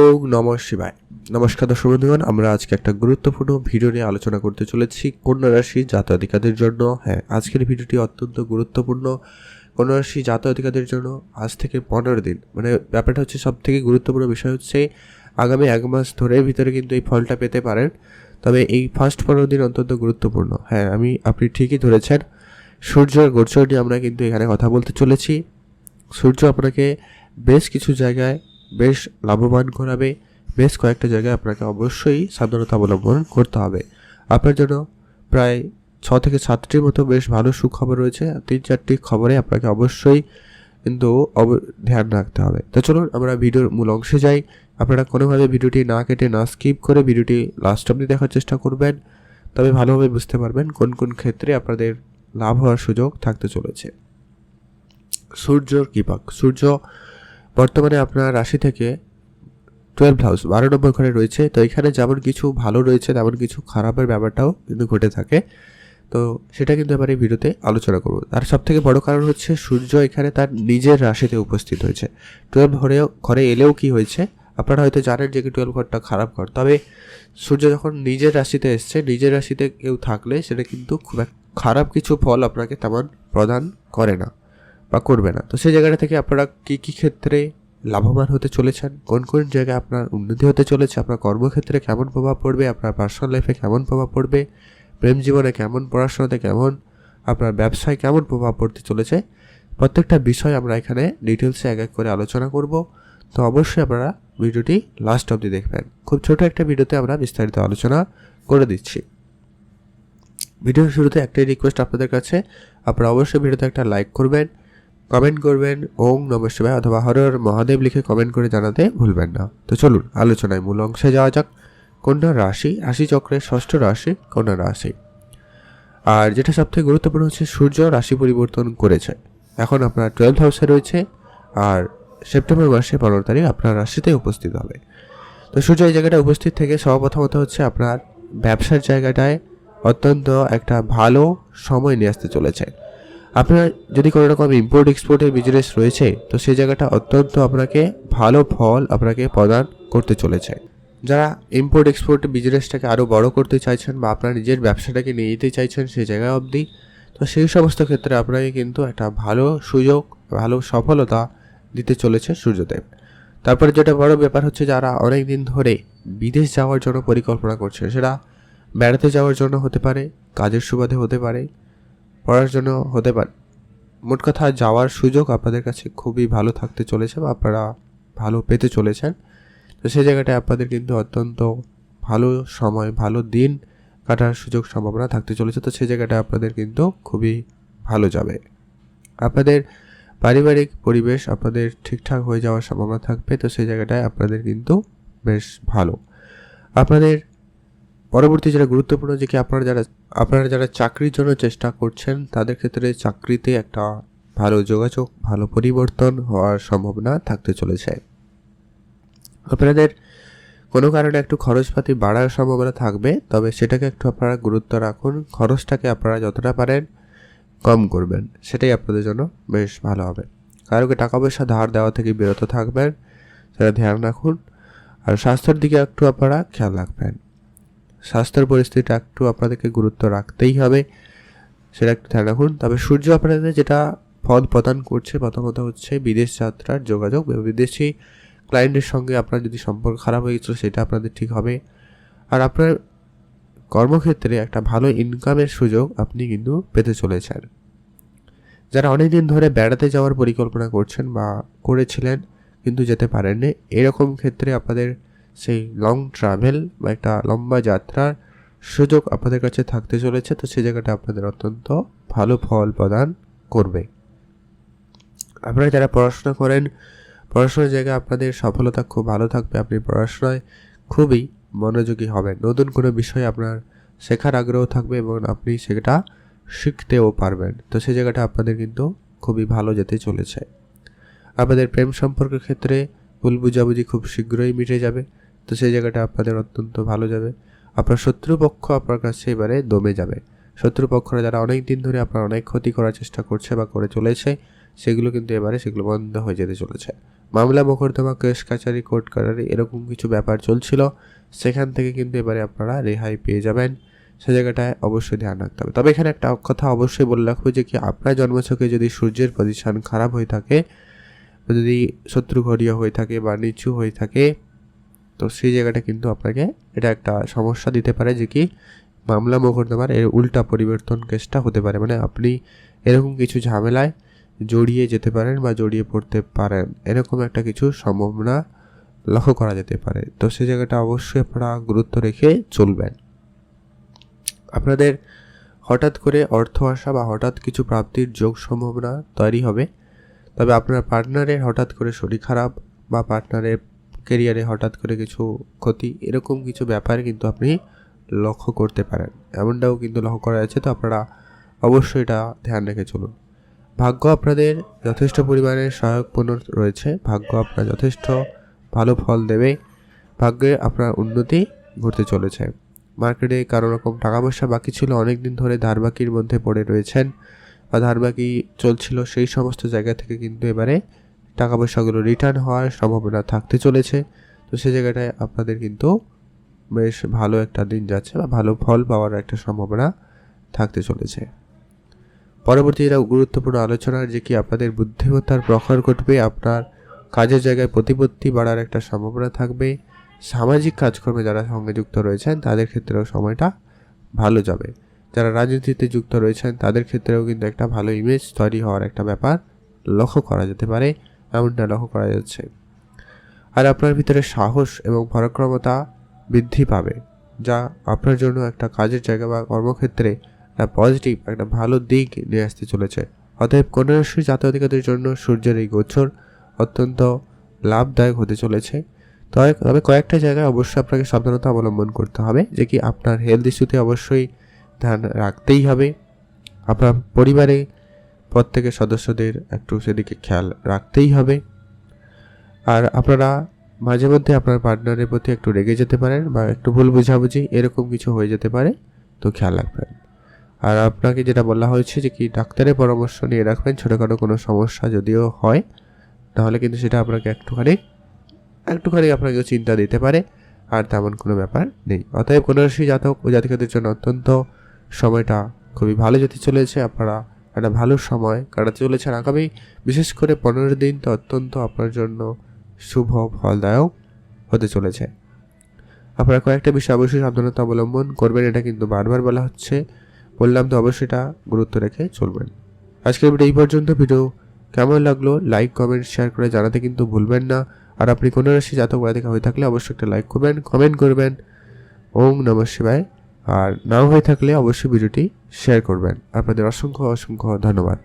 ওম নমঃ শিবায়। নমস্কার দর্শক বন্ধুগণ, আমরা আজকে একটা গুরুত্বপূর্ণ ভিডিও নিয়ে আলোচনা করতে চলেছি কন্যা রাশি জাতক-জাতিকাদের জন্য। হ্যাঁ, আজকের ভিডিওটি অত্যন্ত গুরুত্বপূর্ণ। কন্যা রাশি জাতক-জাতিকাদের জন্য আজ থেকে 15 দিন, মানে ব্যাপারটা হচ্ছে সব থেকে গুরুত্বপূর্ণ বিষয় হচ্ছে আগামী 1 মাস ধরের ভিতরে কিন্তু এই ফলটা পেতে পারেন। তবে এই ফার্স্ট 15 দিন অত্যন্ত গুরুত্বপূর্ণ। হ্যাঁ, আপনি ঠিকই ধরেছেন। সূর্যের গোচর নিয়ে আমরা কিন্তু এখানে কথা বলতে চলেছি। সূর্য আপনাকে বেশ কিছু জায়গায় বেশ লাভবান করাবে। বেশ কয়েকটা জায়গায় আপনাকে অবশ্যই সাবধানতা অবলম্বন করতে হবে। আপনার জন্য প্রায় 6 থেকে 7টির মতো বেশ ভালো সুখবর রয়েছে। 3-4টি খবরে আপনাকে অবশ্যই কিন্তু ধ্যান রাখতে হবে। তো চলুন আমরা ভিডিওর মূল অংশে যাই। আপনারা কোনোভাবে ভিডিওটি না কেটে না স্কিপ করে ভিডিওটি লাস্ট অবধি দেখার চেষ্টা করবেন, তবে ভালোভাবে বুঝতে পারবেন কোন কোন ক্ষেত্রে আপনাদের লাভ হওয়ার সুযোগ থাকতে চলেছে। সূর্যর কৃপক। সূর্য বর্তমানে আপনার রাশি থেকে 12 হাউস 12 নম্বর ঘরে রয়েছে। তো এখানে যেমন কিছু ভালো রয়েছে তেমন কিছু খারাপের ব্যাপারটাও কিন্তু ঘটে থাকে। তো সেটা কিন্তু এবার এই ভিডিওতে আলোচনা করব। তার সবথেকে বড় কারণ হচ্ছে সূর্য এখানে তার নিজের রাশিতে উপস্থিত হয়েছে। 12 ঘরে এলেও কি হয়েছে আপনারা হয়তো জানেন যে 12 ঘরটা খারাপ ঘর, তবে সূর্য যখন নিজের রাশিতে এসছে, নিজের রাশিতে কেউ থাকলে সেটা কিন্তু খুব খারাপ কিছু ফল আপনাকে তেমন প্রদান করে না বা করবে না। তো সেই জায়গাটা থেকে আপনারা কী কী ক্ষেত্রে লাভবান হতে চলেছেন, কোন কোন জায়গায় আপনার উন্নতি হতে চলেছে, আপনার কর্মক্ষেত্রে কেমন প্রভাব পড়বে, আপনার পার্সোনাল লাইফে কেমন প্রভাব পড়বে, প্রেম জীবনে কেমন, পড়াশোনাতে কেমন, আপনার ব্যবসায় কেমন প্রভাব পড়তে চলেছে, প্রত্যেকটা বিষয় আমরা এখানে ডিটেলসে এক এক করে আলোচনা করব। তো অবশ্যই আপনারা ভিডিওটি লাস্ট অবধি দেখবেন। খুব ছোট একটা ভিডিওতে আমরা বিস্তারিত আলোচনা করে দিচ্ছি। ভিডিওর শুরুতে একটাই রিকোয়েস্ট আপনাদের কাছে, আপনারা অবশ্যই ভিডিওতে একটা লাইক করবেন, কমেন্ট করবেন ওম নমঃ শিবায় অথবা হর হর মহাদেব লিখে কমেন্ট করে জানাতে ভুলবেন না। তো চলুন আলোচনায় মূল অংশে যাওয়া যাক। কন্যা রাশি, রাশিচক্রের 6ষ্ঠ রাশি কন্যা রাশি। আর যেটা সবথেকে গুরুত্বপূর্ণ হচ্ছে সূর্য রাশি পরিবর্তন করেছে। এখন আপনার 12 হাউসে রয়েছে আর সেপ্টেম্বর মাসে 15 তারিখ আপনার রাশিতে উপস্থিত হবে। তো সূর্য এই জায়গাটায় উপস্থিত থেকে সর্বপ্রথমত হচ্ছে আপনার ব্যবসার জায়গাটায় অত্যন্ত একটা ভালো সময় নিয়ে আসতে চলেছে। আপনার যদি কোনো রকম ইম্পোর্ট এক্সপোর্টের বিজনেস রয়েছে তো সেই জায়গাটা অত্যন্ত আপনাকে ভালো ফল আপনাকে প্রদান করতে চলেছে। যারা ইম্পোর্ট এক্সপোর্ট বিজনেসটাকে আরও বড় করতে চাইছেন বা আপনার নিজের ব্যবসাটাকে নিয়ে যেতে চাইছেন সেই জায়গা অবধি, তো সেই সমস্ত ক্ষেত্রে আপনাকে কিন্তু একটা ভালো সুযোগ, ভালো সফলতা দিতে চলেছে সূর্যদেব। তারপরে যেটা বড় ব্যাপার হচ্ছে, যারা অনেক দিন ধরে বিদেশ যাওয়ার জন্য পরিকল্পনা করছে, সেটা বেড়াতে যাওয়ার জন্য হতে পারে, কাজের সুবাদে হতে পারে, পড়ার জন্য হতে পারে, মোট কথা যাওয়ার সুযোগ আপনাদের কাছে খুবই ভালো থাকতে চলেছে বা আপনারা ভালো পেতে চলেছেন। তো সেই জায়গাটায় আপনাদের কিন্তু অত্যন্ত ভালো সময়, ভালো দিন কাটার সুযোগ সম্ভাবনা থাকতে চলেছে। তো সেই জায়গাটায় আপনাদের কিন্তু খুবই ভালো যাবে। আপনাদের পারিবারিক পরিবেশ আপনাদের ঠিকঠাক হয়ে যাওয়ার সম্ভাবনা থাকবে। তো সেই জায়গাটায় আপনাদের কিন্তু বেশ ভালো। আপনাদের পরবর্তী যেটা গুরুত্বপূর্ণ যে কি আপনারা যারা চাকরির জন্য চেষ্টা করছেন তাদের ক্ষেত্রে চাকরিতে একটা ভালো যোগাযোগ, ভালো পরিবর্তন হওয়ার সম্ভাবনা থাকতে চলেছে। আপনাদের কোনো কারণে একটু খরচপাতি বাড়ার সম্ভাবনা থাকবে, তবে সেটাকে একটু আপনারা গুরুত্ব রাখুন। খরচটাকে আপনারা যতটা পারেন কম করবেন, সেটাই আপনাদের জন্য বেশ ভালো হবে। কারোকে টাকা পয়সা ধার দেওয়া থেকে বিরত থাকবেন, সেটা ধ্যান রাখুন। আর স্বাস্থ্যের দিকে একটু আপনারা খেয়াল রাখবেন। স্বাস্থ্যের পরিস্থিতিটা একটু আপনাদেরকে গুরুত্ব রাখতেই হবে, সেটা একটু ধ্যান রাখুন। তবে সূর্য আপনাদের যেটা ফল প্রদান করছে প্রথমত হচ্ছে বিদেশ যাত্রার যোগাযোগ। বিদেশি ক্লায়েন্টের সঙ্গে আপনার যদি সম্পর্ক খারাপ হয়ে গেছিলো সেটা আপনাদের ঠিক হবে। আর আপনার কর্মক্ষেত্রে একটা ভালো ইনকামের সুযোগ আপনি কিন্তু পেতে চলেছেন। যারা অনেক দিন ধরে বেড়াতে যাওয়ার পরিকল্পনা করছেন বা করেছিলেন কিন্তু যেতে পারেননি, এরকম ক্ষেত্রে আপনাদের সেই লং ট্রাভেল বা একটা লম্বা যাত্রার সুযোগ আপনাদের কাছে থাকতে চলেছে। তো সেই জায়গাটা আপনাদের অত্যন্ত ভালো ফল প্রদান করবে। আপনারা যারা পড়াশোনা করেন, পড়াশোনার জায়গায় আপনাদের সফলতা খুব ভালো থাকবে। আপনি পড়াশোনায় খুবই মনোযোগী হবেন, নতুন কোনো বিষয় আপনার শেখার আগ্রহ থাকবে এবং আপনি সেটা শিখতেও পারবেন। তো সেই জায়গাটা আপনাদের কিন্তু খুবই ভালো যেতে চলেছে। আপনাদের প্রেম সম্পর্কের ক্ষেত্রে ভুল বুঝাবুঝি খুব শীঘ্রই মিটে যাবে। তো সেই জায়গাটা আপনাদের অত্যন্ত ভালো যাবে। আপনার শত্রুপক্ষ আপনার কাছে এবারে দমে যাবে। শত্রুপক্ষরা যারা অনেক দিন ধরে আপনার অনেক ক্ষতি করার চেষ্টা করছে বা করে চলেছে, সেগুলো কিন্তু এবারে সেগুলো বন্ধ হয়ে যেতে চলেছে। মামলা মোকদ্দমা কেস কাছারি কোর্ট কাছারি এরকম কিছু ব্যাপার চলছিল, সেখান থেকে কিন্তু এবারে আপনারা রেহাই পেয়ে যাবেন। সে জায়গাটায় অবশ্যই ধ্যান রাখতে হবে। তবে এখানে একটা কথা অবশ্যই বলে রাখবো যে কি আপনার জন্মছকে যদি সূর্যের পজিশন খারাপ হয়ে থাকে, যদি শত্রু ঘরিয়া হয়ে থাকে বা নিচু হয়ে থাকে, তো সেই জায়গাটা কিন্তু আপনাকে এটা একটা সমস্যা দিতে পারে যে কি মামলা মোকদ্দমার এর উল্টা পরিবর্তন কেসটা হতে পারে, মানে আপনি এরকম কিছু ঝামেলায় জড়িয়ে যেতে পারেন বা জড়িয়ে পড়তে পারেন, এরকম একটা কিছু সম্ভাবনা লক্ষ্য করা যেতে পারে। তো সেই জায়গাটা অবশ্যই আপনারা গুরুত্ব রেখে চলবেন। আপনাদের হঠাৎ করে অর্থ আসা বা হঠাৎ কিছু প্রাপ্তির যোগ সম্ভাবনা তৈরি হবে। তবে আপনার পার্টনারের হঠাৎ করে শরীর খারাপ বা পার্টনারের কেরিয়ারে হঠাৎ করে কিছু ক্ষতি, এরকম কিছু ব্যাপার কিন্তু আপনি লক্ষ্য করতে পারেন, এমনটাও কিন্তু লক্ষ্য করা যাচ্ছে। তো আপনারা অবশ্যই এটা ধ্যান রেখে চলুন। ভাগ্য আপনাদের যথেষ্ট পরিমাণে সহায়কপূর্ণ রয়েছে, ভাগ্য আপনার যথেষ্ট ভালো ফল দেবে, ভাগ্যে আপনার উন্নতি ঘটতে চলেছে। মার্কেটে কারো রকম টাকা পয়সা বাকি ছিল, অনেক দিন ধরে ধারবাকির মধ্যে পড়ে রয়েছেন বা ধারবাকি চলছিল, সেই সমস্ত জায়গা থেকে কিন্তু এবারে টাকা পয়সাগুলো রিটার্ন হওয়ার সম্ভাবনা থাকতে চলেছে। তো সেই জায়গাটায় আপনাদের কিন্তু বেশ ভালো একটা দিন যাচ্ছে বা ভালো ফল পাওয়ার একটা সম্ভাবনা থাকতে চলেছে। পরবর্তী এটা গুরুত্বপূর্ণ আলোচনার যে কি আপনাদের বুদ্ধিমত্তার প্রখর ঘটবে, আপনার কাজের জায়গায় প্রতিপত্তি বাড়ার একটা সম্ভাবনা থাকবে। সামাজিক কাজকর্মে যারা সঙ্গে যুক্ত রয়েছেন তাদের ক্ষেত্রেও সময়টা ভালো যাবে। যারা রাজনীতিতে যুক্ত রয়েছেন তাদের ক্ষেত্রেও কিন্তু একটা ভালো ইমেজ তৈরি হওয়ার একটা ব্যাপার লক্ষ্য করা যেতে পারে, এমনটা লক্ষ্য করা যাচ্ছে। আর আপনার ভিতরে সাহস এবং পরাক্রমতা বৃদ্ধি পাবে, যা আপনার জন্য একটা কাজের জায়গা বা কর্মক্ষেত্রে একটা পজিটিভ একটা ভালো দিক নিয়ে আসতে চলেছে। অতএব কন্যা রাশির জাতক-জাতিকাদের জন্য সূর্যের এই গোচর অত্যন্ত লাভদায়ক হতে চলেছে। তবে কয়েকটা জায়গায় অবশ্যই আপনাকে সাবধানতা অবলম্বন করতে হবে, যে কি আপনার হেলথ ইস্যুতে অবশ্যই ধ্যান রাখতেই হবে। আপনার পরিবারে প্রত্যেকের সদস্যদের একটু সেদিকে খেয়াল রাখতেই হবে। আর আপনারা মাঝে মধ্যে আপনার পার্টনারের প্রতি একটু রেগে যেতে পারেন বা একটু ভুল বোঝাবুঝি এরকম কিছু হয়ে যেতে পারে, তো খেয়াল রাখবেন। আর আপনাকে যেটা বলা হয়েছে যে কি ডাক্তারের পরামর্শ নিয়ে রাখবেন, ছোটোখাটো কোনো সমস্যা যদিও হয় তাহলে কিন্তু সেটা আপনাকে একটুখানি আপনাকে চিন্তা দিতে পারে, আর তেমন কোনো ব্যাপার নেই। অতএব কন্যা রাশি জাতক ও জাতিকাদের জন্য অত্যন্ত সময়টা খুবই ভালো যেতে চলেছে। আপনারা একটা ভালো সময় কাটাতে চলেছেন আগামী বিশেষ করে 15 দিন তো অত্যন্ত আপনার জন্য শুভ ফলদায়ক হতে চলেছে। আপনারা কয়েকটা বিষয় অবশ্যই সাবধানতা অবলম্বন করবেন, এটা কিন্তু বারবার বলা হচ্ছে, বললাম তো অবশ্যই এটা গুরুত্ব রেখে চলবেন। আজকের ভিডিও এই পর্যন্ত। ভিডিও কেমন লাগলো লাইক কমেন্ট শেয়ার করে জানাতে কিন্তু ভুলবেন না। আর আপনি কন্যা রাশি জাতক জাতিকা হয়ে থাকলে অবশ্যই একটা লাইক করবেন, কমেন্ট করবেন ওম নমঃ শিবায়। আর নাও হয়ে থাকলে অবশ্যই ভিডিওটি শেয়ার করবেন। আপনাদের অসংখ্য অসংখ্য ধন্যবাদ।